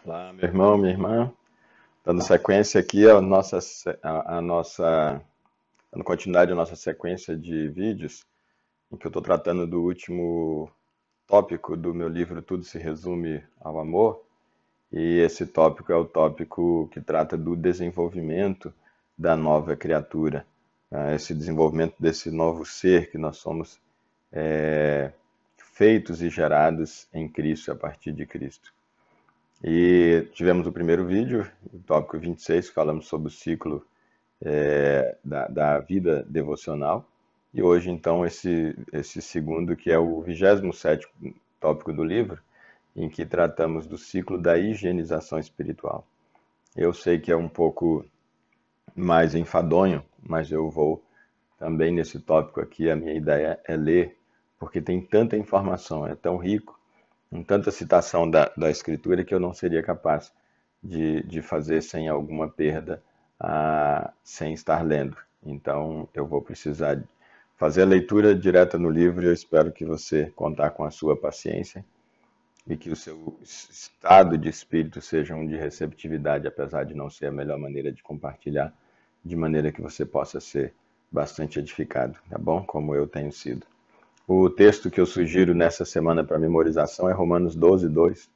Olá, meu irmão, minha irmã. Dando sequência aqui dando continuidade à nossa sequência de vídeos, em que eu estou tratando do último tópico do meu livro Tudo se Resume ao Amor. E esse tópico é o tópico que trata do desenvolvimento da nova criatura, esse desenvolvimento desse novo ser que nós somos feitos e gerados em Cristo, a partir de Cristo. E tivemos o primeiro vídeo, o tópico 26, que falamos sobre o ciclo da vida devocional. E hoje, então, esse segundo, que é o 27º tópico do livro, em que tratamos do ciclo da higienização espiritual. Eu sei que é um pouco mais enfadonho, mas eu vou também nesse tópico aqui, a minha ideia é ler, porque tem tanta informação, é tão rico, com tanta citação da Escritura, que eu não seria capaz de fazer sem alguma perda, sem estar lendo. Então, eu vou precisar fazer a leitura direta no livro e eu espero que você contar com a sua paciência e que o seu estado de espírito seja um de receptividade, apesar de não ser a melhor maneira de compartilhar, de maneira que você possa ser bastante edificado, tá bom? Como eu tenho sido. O texto que eu sugiro nessa semana para memorização é Romanos 12, 2,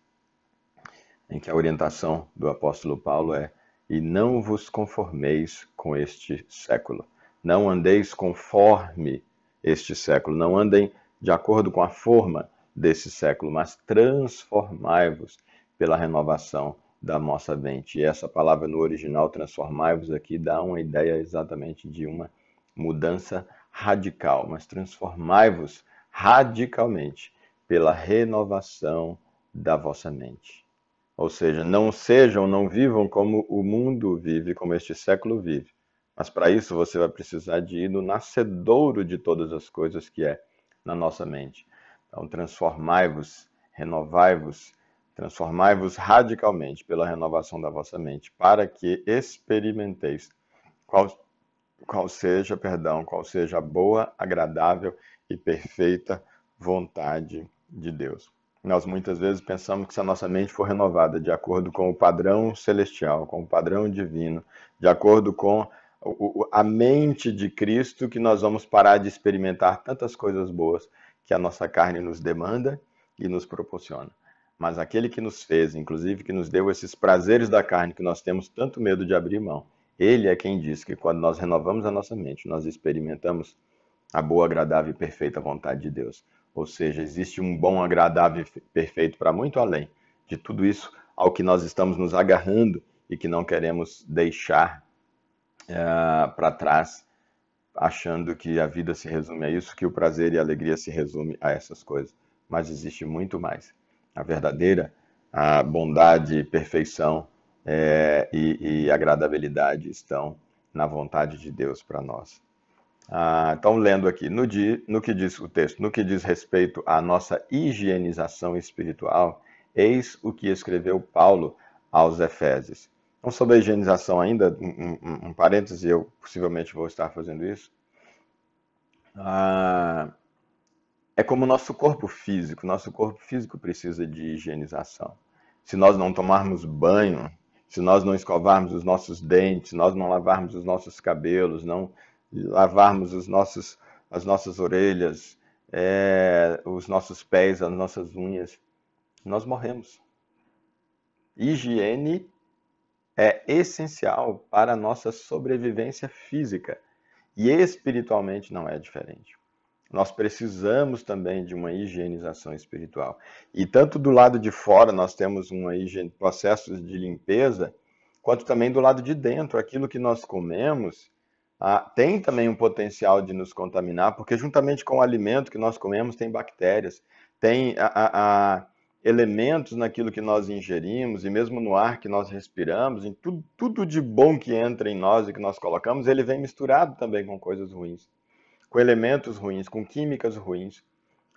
em que a orientação do apóstolo Paulo é: e não vos conformeis com este século. Não andeis conforme este século. Não andem de acordo com a forma desse século, mas transformai-vos pela renovação da vossa mente. E essa palavra no original, transformai-vos, aqui dá uma ideia exatamente de uma mudança radical, mas transformai-vos radicalmente pela renovação da vossa mente. Ou seja, não vivam como o mundo vive, como este século vive. Mas para isso você vai precisar de ir no nascedouro de todas as coisas, que é na nossa mente. Então, transformai-vos radicalmente pela renovação da vossa mente, para que experimenteis qual seja a boa, agradável e perfeita vontade de Deus. Nós muitas vezes pensamos que se a nossa mente for renovada de acordo com o padrão celestial, com o padrão divino, de acordo com a mente de Cristo, que nós vamos parar de experimentar tantas coisas boas que a nossa carne nos demanda e nos proporciona. Mas aquele que nos fez, inclusive que nos deu esses prazeres da carne que nós temos tanto medo de abrir mão, ele é quem diz que quando nós renovamos a nossa mente, nós experimentamos a boa, agradável e perfeita vontade de Deus. Ou seja, existe um bom, agradável e perfeito para muito além de tudo isso ao que nós estamos nos agarrando e que não queremos deixar para trás, achando que a vida se resume a isso, que o prazer e a alegria se resume a essas coisas. Mas existe muito mais. A bondade, perfeição e agradabilidade estão na vontade de Deus para nós. Então, lendo aqui, no que diz o texto, no que diz respeito à nossa higienização espiritual, eis o que escreveu Paulo aos Efésios. Então, sobre a higienização ainda, um parêntese, eu possivelmente vou estar fazendo isso. É como o nosso corpo físico precisa de higienização. Se nós não tomarmos banho, se nós não escovarmos os nossos dentes, se nós não lavarmos os nossos cabelos, não lavarmos as nossas orelhas, os nossos pés, as nossas unhas, nós morremos. Higiene é essencial para a nossa sobrevivência física e espiritualmente não é diferente. Nós precisamos também de uma higienização espiritual. E tanto do lado de fora nós temos processos de limpeza, quanto também do lado de dentro. Aquilo que nós comemos tem também um potencial de nos contaminar, porque juntamente com o alimento que nós comemos tem bactérias, tem elementos naquilo que nós ingerimos e mesmo no ar que nós respiramos, em tudo de bom que entra em nós e que nós colocamos, ele vem misturado também com coisas ruins, com elementos ruins, com químicas ruins.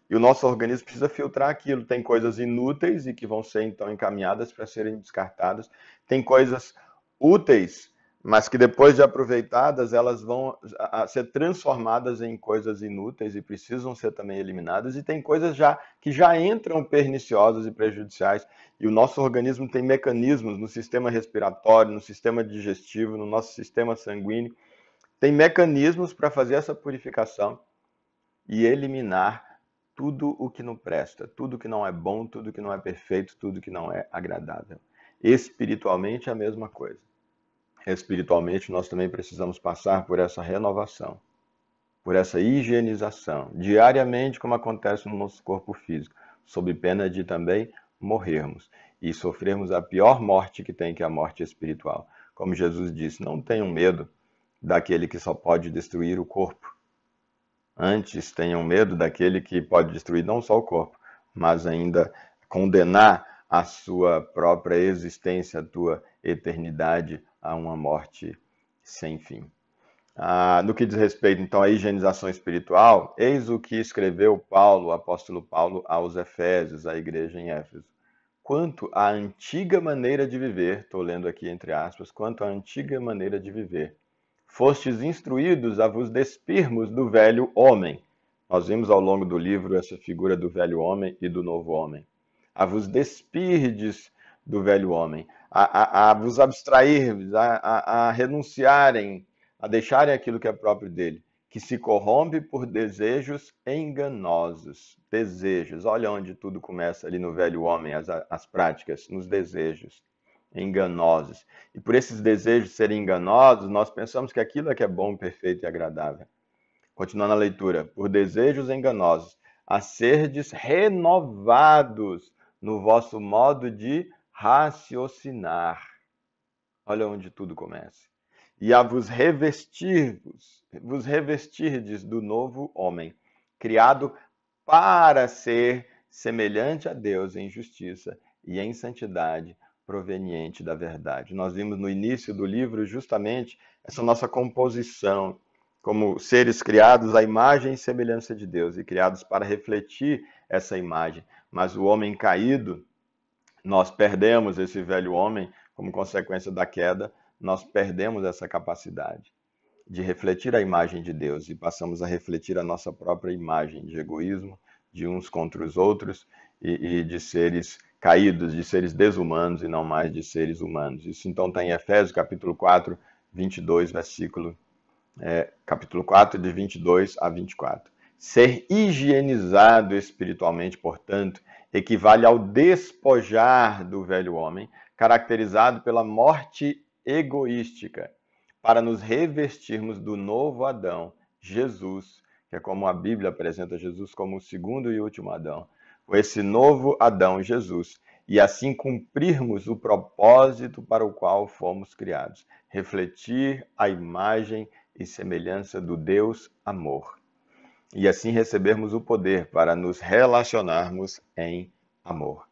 E o nosso organismo precisa filtrar aquilo. Tem coisas inúteis e que vão ser então encaminhadas para serem descartadas. Tem coisas úteis mas que depois de aproveitadas, elas vão a ser transformadas em coisas inúteis e precisam ser também eliminadas, e tem coisas que já entram perniciosas e prejudiciais, e o nosso organismo tem mecanismos no sistema respiratório, no sistema digestivo, no nosso sistema sanguíneo, tem mecanismos para fazer essa purificação e eliminar tudo o que não presta, tudo que não é bom, tudo que não é perfeito, tudo que não é agradável. Espiritualmente é a mesma coisa. Espiritualmente, nós também precisamos passar por essa renovação, por essa higienização, diariamente, como acontece no nosso corpo físico, sob pena de também morrermos e sofrermos a pior morte que tem, que é a morte espiritual. Como Jesus disse, não tenham medo daquele que só pode destruir o corpo. Antes, tenham medo daquele que pode destruir não só o corpo, mas ainda condenar a sua própria existência, a tua eternidade, a uma morte sem fim. No que diz respeito, então, à higienização espiritual, eis o que escreveu Paulo, o apóstolo Paulo, aos Efésios, à igreja em Éfeso. Quanto à antiga maneira de viver, estou lendo aqui entre aspas, quanto à antiga maneira de viver, fostes instruídos a vos despirmos do velho homem. Nós vimos ao longo do livro essa figura do velho homem e do novo homem. A vos despirdes do velho homem, a vos abstrairdes, a renunciarem, a deixarem aquilo que é próprio dele, que se corrompe por desejos enganosos. Desejos, olha onde tudo começa ali no velho homem, as práticas, nos desejos enganosos. E por esses desejos serem enganosos, nós pensamos que aquilo é que é bom, perfeito e agradável. Continuando a leitura. Por desejos enganosos, a serdes renovados no vosso modo de raciocinar. Olha onde tudo começa. E a vos revestirdes do novo homem, criado para ser semelhante a Deus em justiça e em santidade, proveniente da verdade. Nós vimos no início do livro justamente essa nossa composição como seres criados à imagem e semelhança de Deus e criados para refletir essa imagem. Mas o homem caído, nós perdemos esse velho homem como consequência da queda, nós perdemos essa capacidade de refletir a imagem de Deus e passamos a refletir a nossa própria imagem de egoísmo, de uns contra os outros e de seres caídos, de seres desumanos e não mais de seres humanos. Isso então está em Efésios capítulo 4, 22, capítulo 4, de 22 a 24. Ser higienizado espiritualmente, portanto, equivale ao despojar do velho homem, caracterizado pela morte egoística, para nos revestirmos do novo Adão, Jesus, que é como a Bíblia apresenta Jesus como o segundo e último Adão. Com esse novo Adão, Jesus, e assim cumprirmos o propósito para o qual fomos criados, refletir a imagem e semelhança do Deus amor. E assim recebermos o poder para nos relacionarmos em amor.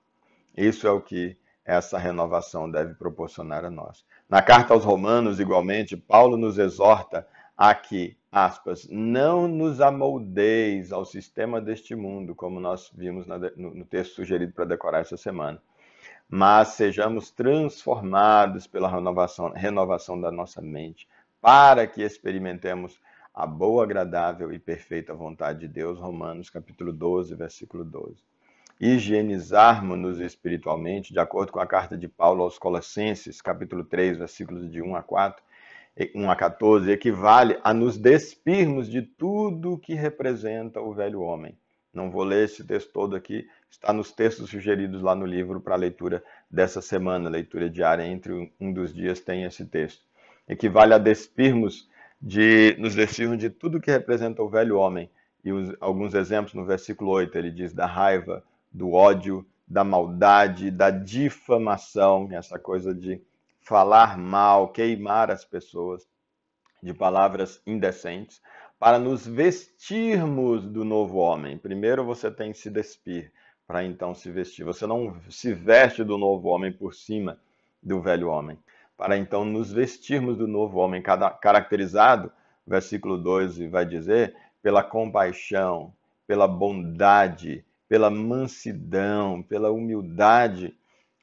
Isso é o que essa renovação deve proporcionar a nós. Na carta aos Romanos, igualmente, Paulo nos exorta a que, aspas, não nos amoldeis ao sistema deste mundo, como nós vimos no texto sugerido para decorar essa semana, mas sejamos transformados pela renovação da nossa mente, para que experimentemos a boa, agradável e perfeita vontade de Deus. Romanos capítulo 12, versículo 12. Higienizarmos-nos espiritualmente, de acordo com a carta de Paulo aos Colossenses, capítulo 3, versículos de 1 a 14, equivale a nos despirmos de tudo que representa o velho homem. Não vou ler esse texto todo aqui, está nos textos sugeridos lá no livro para a leitura dessa semana, leitura diária, entre um dos dias tem esse texto. Equivale a nos despirmos de tudo que representa o velho homem. E alguns exemplos no versículo 8, ele diz da raiva, do ódio, da maldade, da difamação, essa coisa de falar mal, queimar as pessoas, de palavras indecentes, para nos vestirmos do novo homem. Primeiro você tem que se despir, para então se vestir. Você não se veste do novo homem por cima do velho homem, para então nos vestirmos do novo homem, caracterizado, versículo 12 vai dizer, pela compaixão, pela bondade, pela mansidão, pela humildade,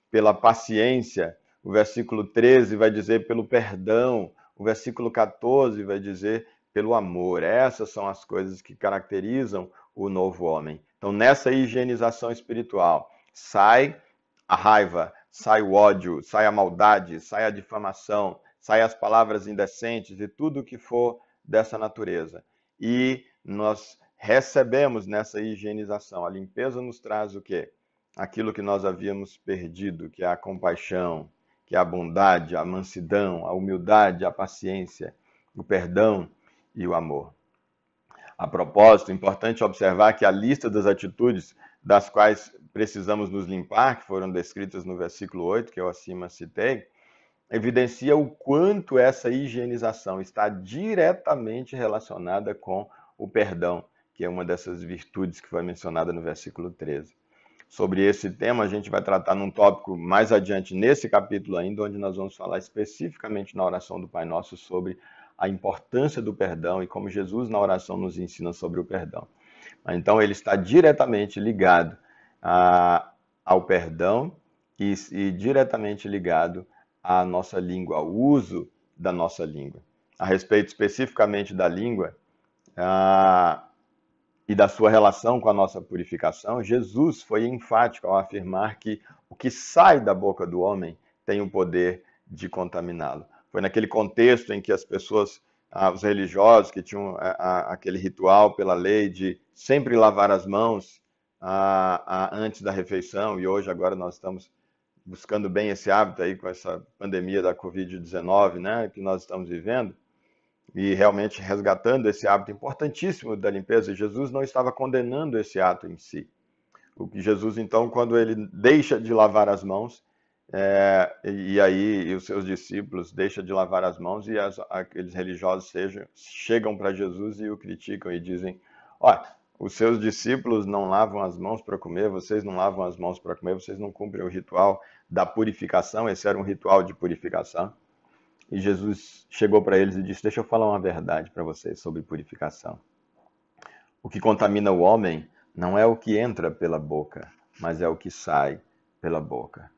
pela paciência. O versículo 13 vai dizer pelo perdão. O versículo 14 vai dizer pelo amor. Essas são as coisas que caracterizam o novo homem. Então, nessa higienização espiritual, sai a raiva, sai o ódio, sai a maldade, sai a difamação, sai as palavras indecentes e tudo que for dessa natureza. E nós recebemos nessa higienização. A limpeza nos traz o quê? Aquilo que nós havíamos perdido, que é a compaixão, que é a bondade, a mansidão, a humildade, a paciência, o perdão e o amor. A propósito, é importante observar que a lista das atitudes das quais precisamos nos limpar, que foram descritas no versículo 8, que eu acima citei, evidencia o quanto essa higienização está diretamente relacionada com o perdão, que é uma dessas virtudes que foi mencionada no versículo 13. Sobre esse tema, a gente vai tratar num tópico mais adiante nesse capítulo ainda, onde nós vamos falar especificamente na oração do Pai Nosso sobre a importância do perdão e como Jesus na oração nos ensina sobre o perdão. Então, ele está diretamente ligado ao perdão e diretamente ligado à nossa língua, ao uso da nossa língua. A respeito especificamente da língua e da sua relação com a nossa purificação, Jesus foi enfático ao afirmar que o que sai da boca do homem tem o poder de contaminá-lo. Foi naquele contexto em que as pessoas, os religiosos, que tinham aquele ritual pela lei de sempre lavar as mãos antes da refeição, e hoje agora nós estamos buscando bem esse hábito aí com essa pandemia da Covid-19, né, que nós estamos vivendo, e realmente resgatando esse hábito importantíssimo da limpeza. Jesus não estava condenando esse ato em si. O que Jesus, então, quando ele deixa de lavar as mãos, e os seus discípulos deixam de lavar as mãos e aqueles religiosos chegam para Jesus e o criticam e dizem: olha, os seus discípulos não lavam as mãos para comer, vocês não lavam as mãos para comer, vocês não cumprem o ritual da purificação, esse era um ritual de purificação. E Jesus chegou para eles e disse: deixa eu falar uma verdade para vocês sobre purificação. O que contamina o homem não é o que entra pela boca, mas é o que sai pela boca.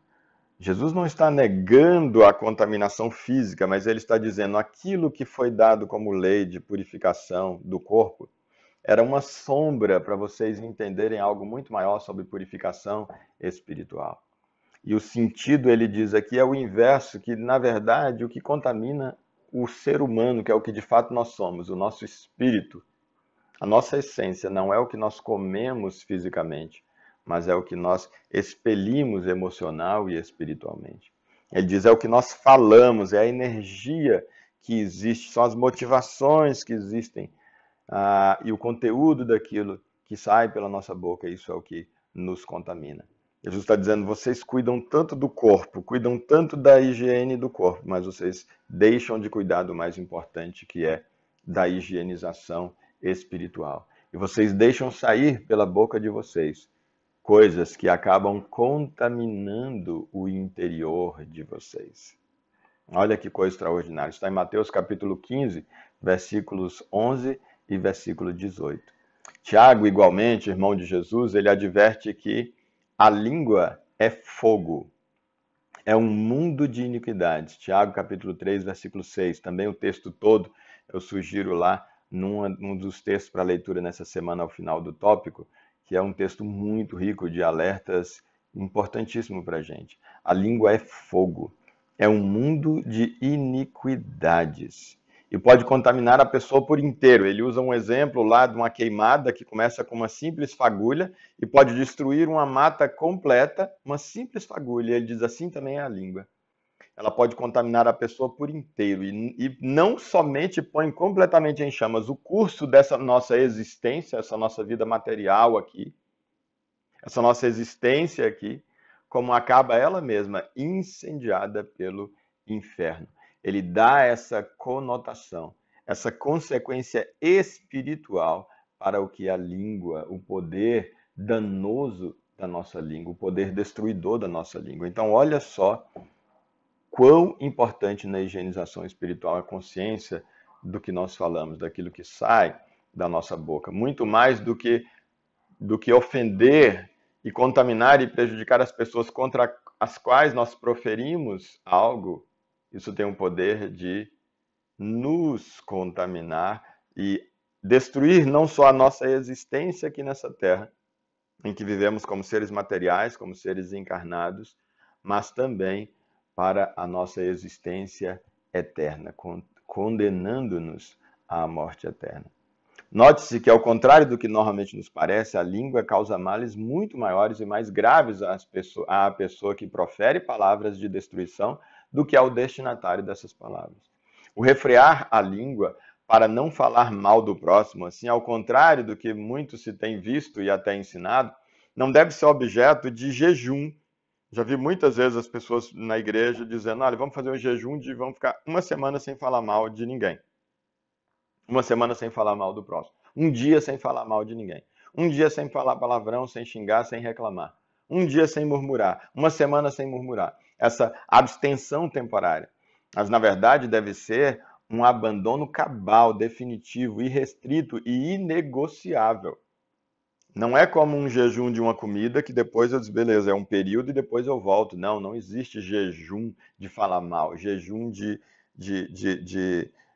Jesus não está negando a contaminação física, mas ele está dizendo aquilo que foi dado como lei de purificação do corpo era uma sombra para vocês entenderem algo muito maior sobre purificação espiritual. E o sentido, ele diz aqui, é o inverso, que na verdade o que contamina o ser humano, que é o que de fato nós somos, o nosso espírito, a nossa essência, não é o que nós comemos fisicamente, mas é o que nós expelimos emocional e espiritualmente. Ele diz, é o que nós falamos, é a energia que existe, são as motivações que existem, e o conteúdo daquilo que sai pela nossa boca, isso é o que nos contamina. Jesus está dizendo, vocês cuidam tanto do corpo, cuidam tanto da higiene do corpo, mas vocês deixam de cuidar do mais importante, que é da higienização espiritual. E vocês deixam sair pela boca de vocês coisas que acabam contaminando o interior de vocês. Olha que coisa extraordinária. Está em Mateus capítulo 15, versículos 11 e versículo 18. Tiago, igualmente, irmão de Jesus, ele adverte que a língua é fogo, é um mundo de iniquidades. Tiago, capítulo 3, versículo 6. Também o texto todo, eu sugiro lá, num dos textos para leitura nessa semana, ao final do tópico, que é um texto muito rico de alertas importantíssimo para a gente. A língua é fogo, é um mundo de iniquidades. E pode contaminar a pessoa por inteiro. Ele usa um exemplo lá de uma queimada que começa com uma simples fagulha e pode destruir uma mata completa, uma simples fagulha. Ele diz assim também é a língua. Ela pode contaminar a pessoa por inteiro e não somente põe completamente em chamas o curso dessa nossa existência, essa nossa vida material aqui, essa nossa existência aqui, como acaba ela mesma incendiada pelo inferno. Ele dá essa conotação, essa consequência espiritual para o que a língua, o poder danoso da nossa língua, o poder destruidor da nossa língua. Então, olha só quão importante na higienização espiritual a consciência do que nós falamos, daquilo que sai da nossa boca. Muito mais do que ofender e contaminar e prejudicar as pessoas contra as quais nós proferimos algo, isso tem o poder de nos contaminar e destruir não só a nossa existência aqui nessa terra, em que vivemos como seres materiais, como seres encarnados, mas também para a nossa existência eterna, condenando-nos à morte eterna. Note-se que, ao contrário do que normalmente nos parece, a língua causa males muito maiores e mais graves à pessoa que profere palavras de destruição do que ao destinatário dessas palavras. O refrear a língua para não falar mal do próximo, assim, ao contrário do que muito se tem visto e até ensinado, não deve ser objeto de jejum. Já vi muitas vezes as pessoas na igreja dizendo, olha, vamos fazer um jejum vamos ficar uma semana sem falar mal de ninguém. Uma semana sem falar mal do próximo. Um dia sem falar mal de ninguém. Um dia sem falar palavrão, sem xingar, sem reclamar. Um dia sem murmurar. Uma semana sem murmurar. Essa abstenção temporária. Mas, na verdade, deve ser um abandono cabal, definitivo, irrestrito e inegociável. Não é como um jejum de uma comida que depois eu digo, beleza, é um período e depois eu volto. Não, não existe jejum de falar mal, jejum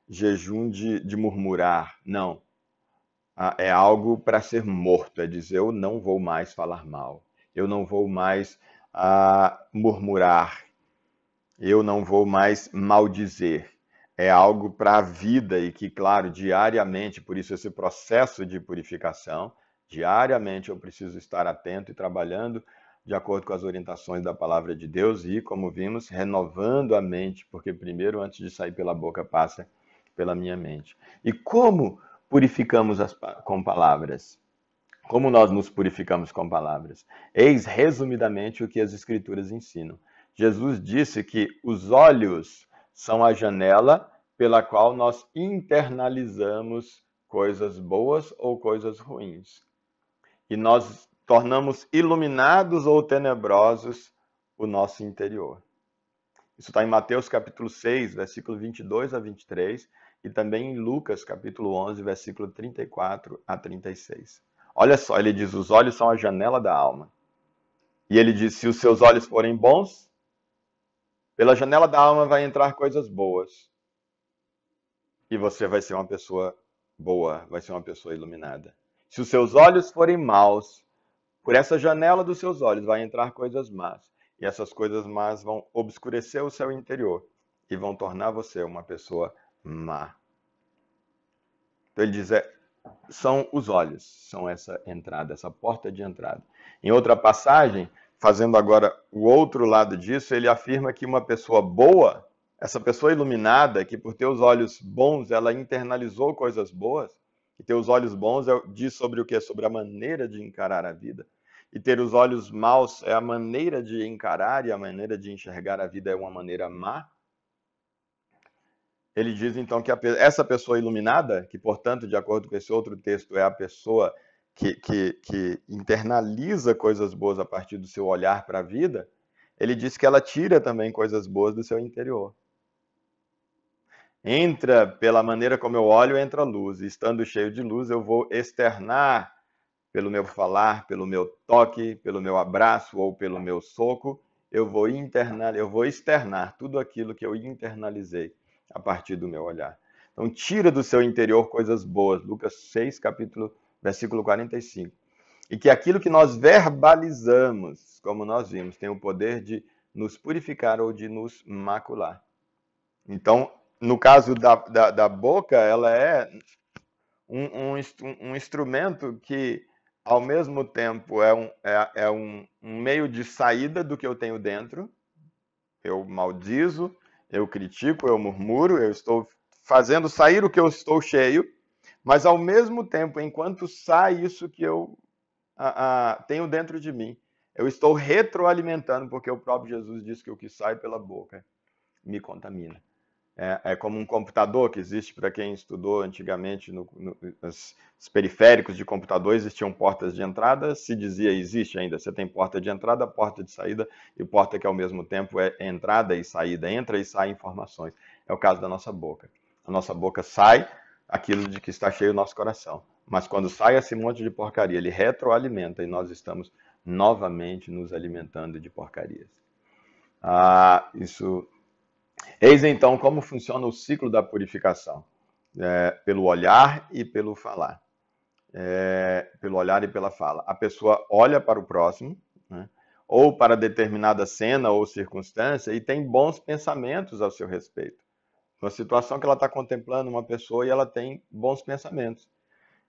jejum de murmurar. Não. É algo para ser morto, é dizer, eu não vou mais falar mal, eu não vou mais murmurar, eu não vou mais maldizer. É algo para a vida e que, claro, diariamente, por isso esse processo de purificação, diariamente eu preciso estar atento e trabalhando de acordo com as orientações da palavra de Deus e, como vimos, renovando a mente, porque primeiro, antes de sair pela boca, passa pela minha mente. E como purificamos com palavras? Como nós nos purificamos com palavras? Eis resumidamente o que as Escrituras ensinam. Jesus disse que os olhos são a janela pela qual nós internalizamos coisas boas ou coisas ruins. E nós tornamos iluminados ou tenebrosos o nosso interior. Isso está em Mateus capítulo 6, versículo 22 a 23, e também em Lucas capítulo 11, versículo 34 a 36. Olha só, ele diz, os olhos são a janela da alma. E ele diz, se os seus olhos forem bons, pela janela da alma vai entrar coisas boas. E você vai ser uma pessoa boa, vai ser uma pessoa iluminada. Se os seus olhos forem maus, por essa janela dos seus olhos vai entrar coisas más. E essas coisas más vão obscurecer o seu interior e vão tornar você uma pessoa má. Então ele diz, são os olhos, são essa entrada, essa porta de entrada. Em outra passagem, fazendo agora o outro lado disso, ele afirma que uma pessoa boa, essa pessoa iluminada, que por ter os olhos bons, ela internalizou coisas boas, e ter os olhos bons diz sobre o quê? Sobre a maneira de encarar a vida. E ter os olhos maus é a maneira de encarar e a maneira de enxergar a vida é uma maneira má. Ele diz então que essa pessoa iluminada, que portanto, de acordo com esse outro texto, é a pessoa que internaliza coisas boas a partir do seu olhar para a vida, ele diz que ela tira também coisas boas do seu interior. Entra, pela maneira como eu olho, entra a luz. E estando cheio de luz, eu vou externar pelo meu falar, pelo meu toque, pelo meu abraço ou pelo meu soco, eu vou externar tudo aquilo que eu internalizei a partir do meu olhar. Então, tira do seu interior coisas boas. Lucas 6, versículo 45. E que aquilo que nós verbalizamos, como nós vimos, tem o poder de nos purificar ou de nos macular. Então, no caso da boca, ela é um instrumento que, ao mesmo tempo, é um meio de saída do que eu tenho dentro. Eu maldizo, eu critico, eu murmuro, eu estou fazendo sair o que eu estou cheio, mas, ao mesmo tempo, enquanto sai isso que eu tenho dentro de mim, eu estou retroalimentando, porque o próprio Jesus disse que o que sai pela boca me contamina. É como um computador que existe para quem estudou antigamente os periféricos de computador, existiam portas de entrada, se dizia, existe ainda, você tem porta de entrada, porta de saída e porta que ao mesmo tempo é entrada e saída, entra e sai informações. É o caso da nossa boca. A nossa boca sai aquilo de que está cheio o nosso coração, mas quando sai esse monte de porcaria, ele retroalimenta e nós estamos novamente nos alimentando de porcarias. Isso Eis então como funciona o ciclo da purificação, pelo olhar e pelo falar. Pelo olhar e pela fala. A pessoa olha para o próximo, né, ou para determinada cena ou circunstância e tem bons pensamentos ao seu respeito. Uma situação que ela está contemplando uma pessoa e ela tem bons pensamentos.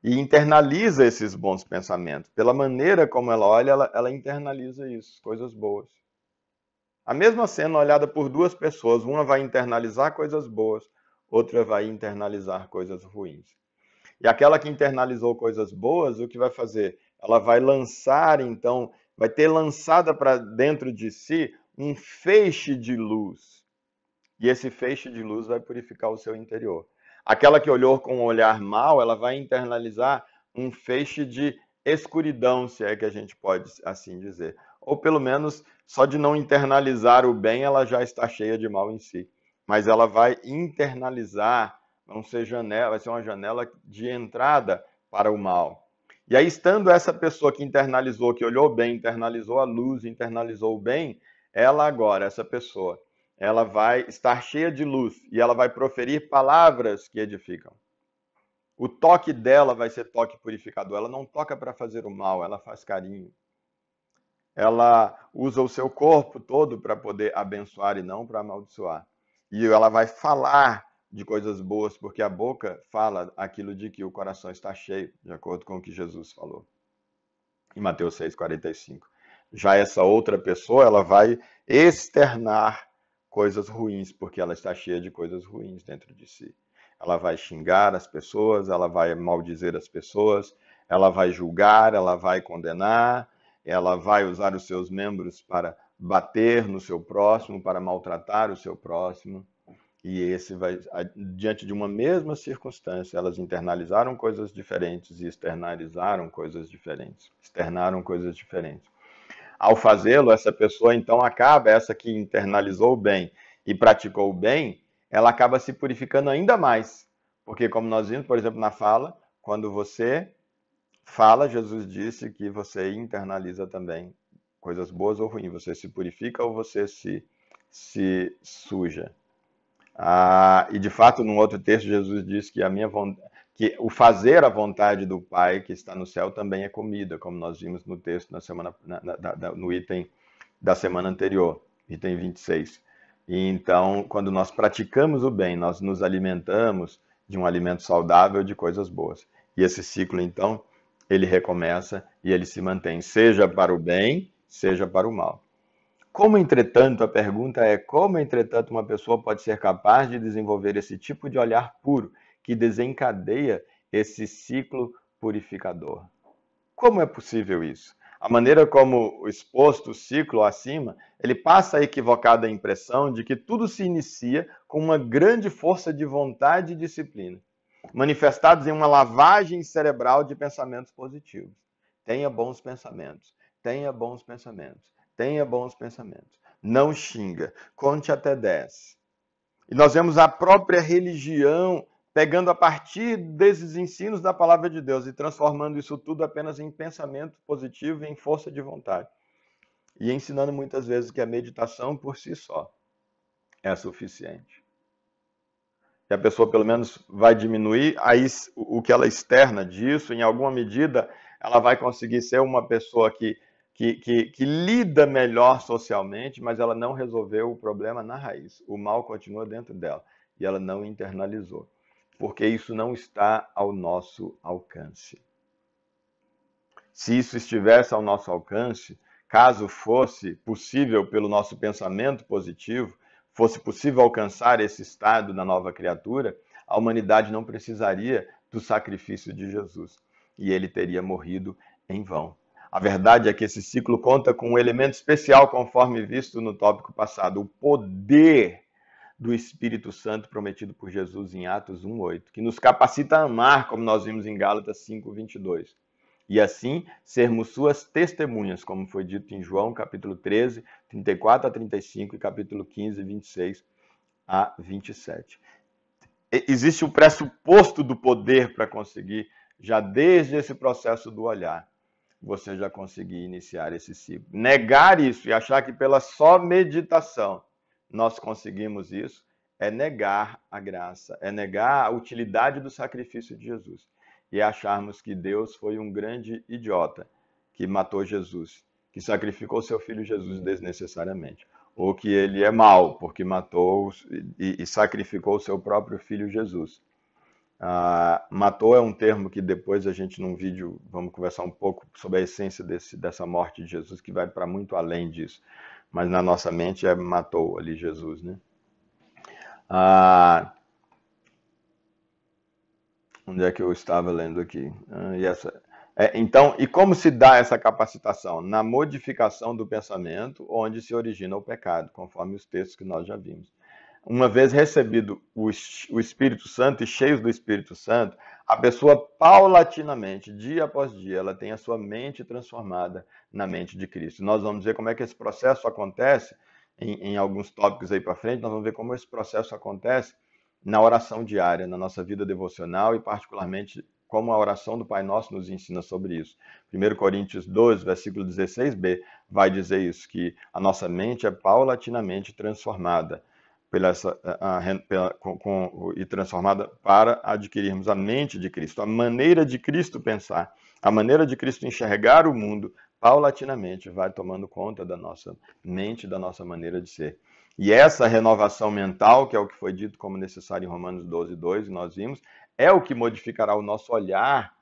E internaliza esses bons pensamentos. Pela maneira como ela olha, ela internaliza isso, coisas boas. A mesma cena olhada por duas pessoas, uma vai internalizar coisas boas, outra vai internalizar coisas ruins. E aquela que internalizou coisas boas, o que vai fazer? Ela vai lançar, então, vai ter lançada para dentro de si um feixe de luz. E esse feixe de luz vai purificar o seu interior. Aquela que olhou com um olhar mau, ela vai internalizar um feixe de escuridão, se é que a gente pode assim dizer. Ou pelo menos, só de não internalizar o bem, ela já está cheia de mal em si. Mas ela vai internalizar, vai ser uma janela de entrada para o mal. E aí, estando essa pessoa que internalizou, que olhou bem, internalizou a luz, internalizou o bem, ela agora, essa pessoa, ela vai estar cheia de luz e ela vai proferir palavras que edificam. O toque dela vai ser toque purificador. Ela não toca para fazer o mal, ela faz carinho. Ela usa o seu corpo todo para poder abençoar e não para amaldiçoar. E ela vai falar de coisas boas, porque a boca fala aquilo de que o coração está cheio, de acordo com o que Jesus falou em Mateus 6,45. Já essa outra pessoa, ela vai externar coisas ruins, porque ela está cheia de coisas ruins dentro de si. Ela vai xingar as pessoas, ela vai maldizer as pessoas, ela vai julgar, ela vai condenar, ela vai usar os seus membros para bater no seu próximo, para maltratar o seu próximo. E esse vai, diante de uma mesma circunstância, elas internalizaram coisas diferentes e externalizaram coisas diferentes. Externaram coisas diferentes. Ao fazê-lo, essa pessoa então acaba, essa que internalizou o bem e praticou o bem, ela acaba se purificando ainda mais. Porque, como nós vimos, por exemplo, na fala, quando você fala, Jesus disse que você internaliza também coisas boas ou ruins. Você se purifica ou você se suja. E de fato, num outro texto, Jesus diz que que o fazer a vontade do Pai que está no céu também é comida, como nós vimos no texto no item da semana anterior, item 26. E então, quando nós praticamos o bem, nós nos alimentamos de um alimento saudável, de coisas boas. E esse ciclo, então, ele recomeça e ele se mantém, seja para o bem, seja para o mal. Como, entretanto, a pergunta é como, entretanto, uma pessoa pode ser capaz de desenvolver esse tipo de olhar puro que desencadeia esse ciclo purificador? Como é possível isso? A maneira como exposto o ciclo acima, ele passa a equivocada impressão de que tudo se inicia com uma grande força de vontade e disciplina, manifestados em uma lavagem cerebral de pensamentos positivos. Tenha bons pensamentos, tenha bons pensamentos. Tenha bons pensamentos. Não xinga. Conte até 10. E nós vemos a própria religião pegando a partir desses ensinos da palavra de Deus e transformando isso tudo apenas em pensamento positivo e em força de vontade. E ensinando muitas vezes que a meditação por si só é suficiente. E a pessoa pelo menos vai diminuir aí o que ela externa disso, em alguma medida ela vai conseguir ser uma pessoa que lida melhor socialmente, mas ela não resolveu o problema na raiz. O mal continua dentro dela e ela não internalizou, porque isso não está ao nosso alcance. Se isso estivesse ao nosso alcance, caso fosse possível pelo nosso pensamento positivo, fosse possível alcançar esse estado na nova criatura, a humanidade não precisaria do sacrifício de Jesus e ele teria morrido em vão. A verdade é que esse ciclo conta com um elemento especial, conforme visto no tópico passado, o poder do Espírito Santo prometido por Jesus em Atos 1:8, que nos capacita a amar, como nós vimos em Gálatas 5:22. E assim sermos suas testemunhas, como foi dito em João capítulo 13, 34 a 35 e capítulo 15, 26 a 27. Existe o pressuposto do poder para conseguir, já desde esse processo do olhar, você já conseguir iniciar esse ciclo. Negar isso e achar que pela só meditação nós conseguimos isso é negar a graça, é negar a utilidade do sacrifício de Jesus e acharmos que Deus foi um grande idiota que matou Jesus, que sacrificou seu filho Jesus desnecessariamente, ou que ele é mau porque matou e sacrificou o seu próprio filho Jesus. Matou é um termo que depois a gente, num vídeo, vamos conversar um pouco sobre a essência dessa morte de Jesus, que vai para muito além disso. Mas na nossa mente é matou ali Jesus, né? Onde é que eu estava lendo aqui? Então, e como se dá essa capacitação? Na modificação do pensamento, onde se origina o pecado, conforme os textos que nós já vimos. Uma vez recebido o Espírito Santo e cheios do Espírito Santo, a pessoa paulatinamente, dia após dia, ela tem a sua mente transformada na mente de Cristo. Nós vamos ver como é que esse processo acontece em alguns tópicos aí para frente. Nós vamos ver como esse processo acontece na oração diária, na nossa vida devocional e particularmente como a oração do Pai Nosso nos ensina sobre isso. 1 Coríntios 12, versículo 16b, vai dizer isso, que a nossa mente é paulatinamente transformada e transformada para adquirirmos a mente de Cristo, a maneira de Cristo pensar, a maneira de Cristo enxergar o mundo, paulatinamente vai tomando conta da nossa mente, da nossa maneira de ser. E essa renovação mental, que é o que foi dito como necessário em Romanos 12, 2, nós vimos, é o que modificará o nosso olhar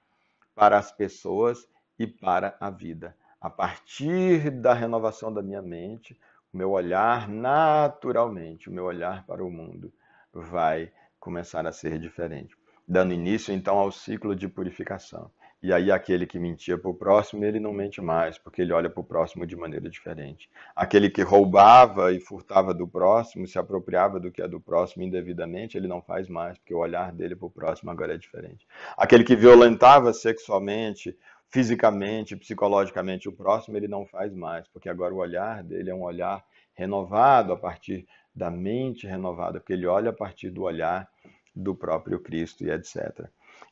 para as pessoas e para a vida. A partir da renovação da minha mente, o meu olhar naturalmente, o meu olhar para o mundo vai começar a ser diferente, dando início então ao ciclo de purificação. E aí aquele que mentia para o próximo, ele não mente mais, porque ele olha para o próximo de maneira diferente. Aquele que roubava e furtava do próximo, se apropriava do que é do próximo indevidamente, ele não faz mais, porque o olhar dele para o próximo agora é diferente. Aquele que violentava sexualmente, fisicamente, psicologicamente o próximo, ele não faz mais, porque agora o olhar dele é um olhar renovado a partir da mente renovada, porque ele olha a partir do olhar do próprio Cristo e etc.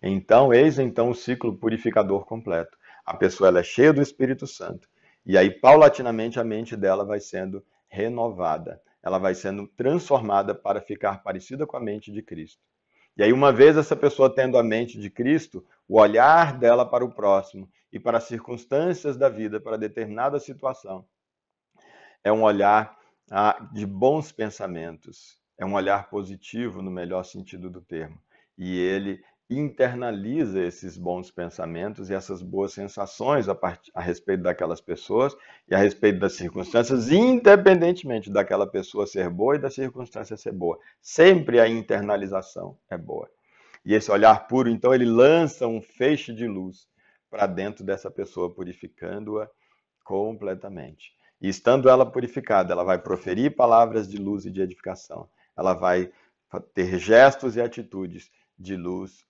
Então, eis então o ciclo purificador completo. A pessoa ela é cheia do Espírito Santo, e aí paulatinamente a mente dela vai sendo renovada, ela vai sendo transformada para ficar parecida com a mente de Cristo. E aí, uma vez essa pessoa tendo a mente de Cristo, o olhar dela para o próximo e para as circunstâncias da vida, para determinada situação, é um olhar de bons pensamentos, é um olhar positivo no melhor sentido do termo. E ele internaliza esses bons pensamentos e essas boas sensações a respeito daquelas pessoas e a respeito das circunstâncias, independentemente daquela pessoa ser boa e da circunstância ser boa. Sempre a internalização é boa. E esse olhar puro, então, ele lança um feixe de luz para dentro dessa pessoa, purificando-a completamente. E estando ela purificada, ela vai proferir palavras de luz e de edificação. Ela vai ter gestos e atitudes de luz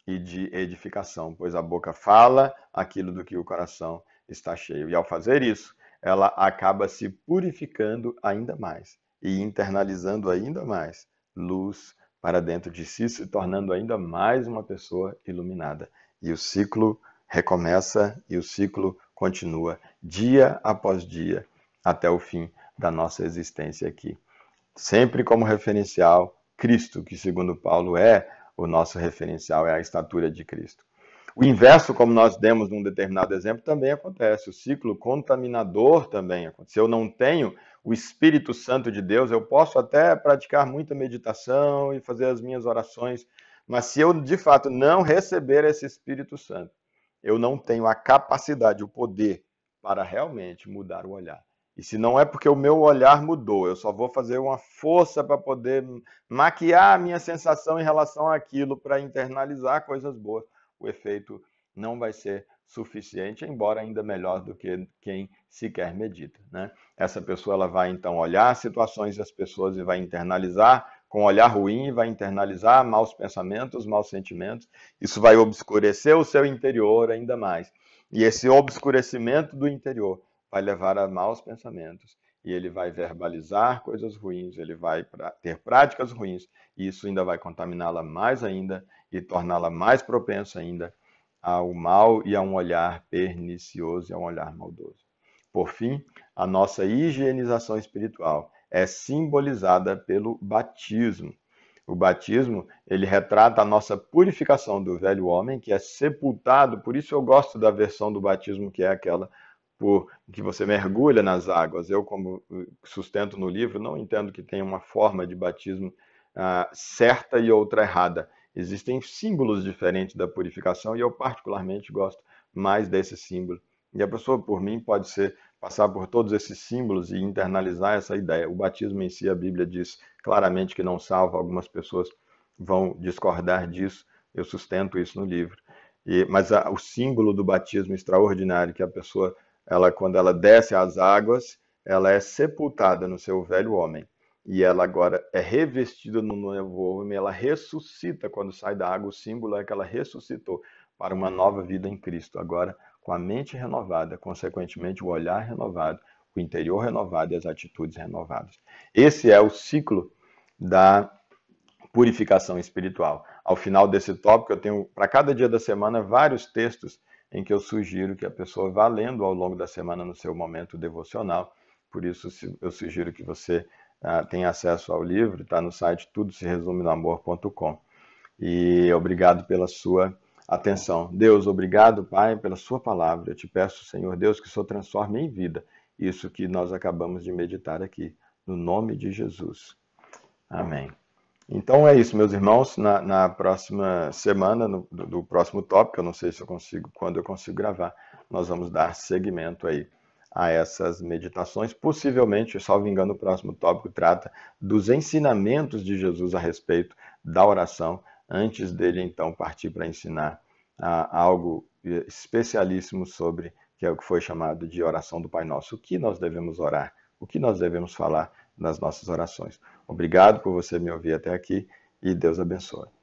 e de edificação, pois a boca fala aquilo do que o coração está cheio. E ao fazer isso, ela acaba se purificando ainda mais e internalizando ainda mais luz para dentro de si, se tornando ainda mais uma pessoa iluminada. E o ciclo recomeça e o ciclo continua dia após dia até o fim da nossa existência aqui. Sempre como referencial Cristo, que segundo Paulo é o nosso referencial, é a estatura de Cristo. O inverso, como nós demos num determinado exemplo, também acontece. O ciclo contaminador também acontece. Se eu não tenho o Espírito Santo de Deus, eu posso até praticar muita meditação e fazer as minhas orações, mas se eu de fato não receber esse Espírito Santo, eu não tenho a capacidade, o poder para realmente mudar o olhar. E se não é porque o meu olhar mudou, eu só vou fazer uma força para poder maquiar a minha sensação em relação àquilo, para internalizar coisas boas, o efeito não vai ser suficiente, embora ainda melhor do que quem sequer medita, né? Essa pessoa ela vai então olhar as situações das pessoas e vai internalizar com um olhar ruim, vai internalizar maus pensamentos, maus sentimentos. Isso vai obscurecer o seu interior ainda mais. E esse obscurecimento do interior vai levar a maus pensamentos. E ele vai verbalizar coisas ruins, ele vai ter práticas ruins, e isso ainda vai contaminá-la mais ainda e torná-la mais propensa ainda ao mal e a um olhar pernicioso e a um olhar maldoso. Por fim, a nossa higienização espiritual é simbolizada pelo batismo. O batismo, ele retrata a nossa purificação do velho homem, que é sepultado, por isso eu gosto da versão do batismo, que é aquela por que você mergulha nas águas. Eu, como sustento no livro, não entendo que tenha uma forma de batismo certa e outra errada. Existem símbolos diferentes da purificação e eu particularmente gosto mais desse símbolo. E a pessoa, por mim, pode passar por todos esses símbolos e internalizar essa ideia. O batismo em si, a Bíblia diz claramente que não salva, algumas pessoas vão discordar disso, eu sustento isso no livro. Mas o símbolo do batismo extraordinário, que a pessoa, quando ela desce às águas, ela é sepultada no seu velho homem. E ela agora é revestida no novo homem, ela ressuscita quando sai da água. O símbolo é que ela ressuscitou para uma nova vida em Cristo. Agora, com a mente renovada, consequentemente, o olhar renovado, o interior renovado e as atitudes renovadas. Esse é o ciclo da purificação espiritual. Ao final desse tópico, eu tenho, para cada dia da semana, vários textos em que eu sugiro que a pessoa vá lendo ao longo da semana no seu momento devocional. Por isso, eu sugiro que você tenha acesso ao livro, está no site tudo-se-resume-no-amor.com. E obrigado pela sua atenção. Deus, obrigado, Pai, pela sua palavra. Eu te peço, Senhor Deus, que o Senhor transforme em vida isso que nós acabamos de meditar aqui, no nome de Jesus. Amém. Então é isso, meus irmãos. Na próxima semana, do próximo tópico, eu não sei se eu consigo, quando eu consigo gravar, nós vamos dar seguimento aí a essas meditações. Possivelmente, salvo engano, o próximo tópico trata dos ensinamentos de Jesus a respeito da oração, antes dele então partir para ensinar algo especialíssimo sobre, que é o que foi chamado de oração do Pai Nosso. O que nós devemos orar? O que nós devemos falar nas nossas orações? Obrigado por você me ouvir até aqui e Deus abençoe.